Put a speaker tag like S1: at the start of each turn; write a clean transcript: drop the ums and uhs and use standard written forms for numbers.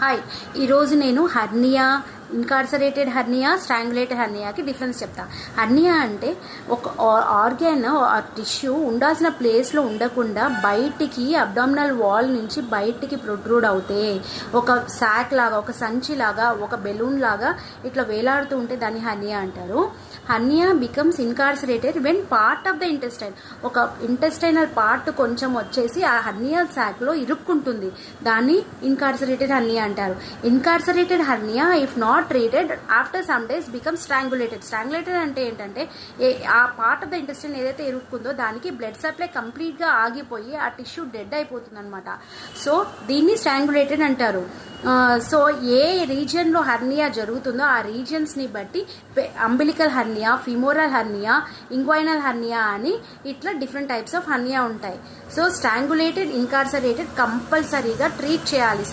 S1: Hi, ఈరోజు నేను hernia, ఇన్కార్సరేటెడ్ hernia, స్ట్రాంగులేటెడ్ హర్నియాకి difference చెప్తా. హర్నియా అంటే ఒక ఆర్గాన్ టిష్యూ ఉండాల్సిన ప్లేస్లో ఉండకుండా బయటికి అబ్డామినల్ వాల్ నుంచి బయటికి ప్రొట్రూడ్ అవుతే ఒక సాక్ లాగా, ఒక సంచి లాగా, ఒక బెలూన్ లాగా ఇట్లా వేలాడుతూ ఉంటే దాన్ని హర్నియా అంటారు. Hernia becomes incarcerated when part of the intestine, ఒక ఇంటెస్టైనల్ పార్ట్ కొంచెం వచ్చేసి ఆ హర్నియా సాక్లో ఇరుక్కుంటుంది. దాన్ని ఇన్కార్సరేటెడ్ హర్నియా అంటారు. Incarcerated hernia if not treated after some days becomes strangulated. Strangulated అంటే ఏంటంటే ఆ పార్ట్ ఆఫ్ ద ఇంటెస్టైన్ ఏదైతే ఇరుక్కుందో దానికి బ్లడ్ సప్లై కంప్లీట్గా ఆగిపోయి ఆ టిష్యూ డెడ్ అయిపోతుంది అనమాట. సో దీన్ని స్ట్రాంగులేటెడ్ అంటారు. సో ఏ రీజియన్లో హర్నియా జరుగుతుందో ఆ రీజియన్స్ని బట్టి umbilical hernia, femoral hernia, inguinal hernia అని ఇట్లా డిఫరెంట్ టైప్స్ ఆఫ్ హర్నియా ఉంటాయి. సో స్ట్రాంగులేటెడ్, ఇన్కార్సరేటెడ్ కంపల్సరీగా ట్రీట్ చేయాలి.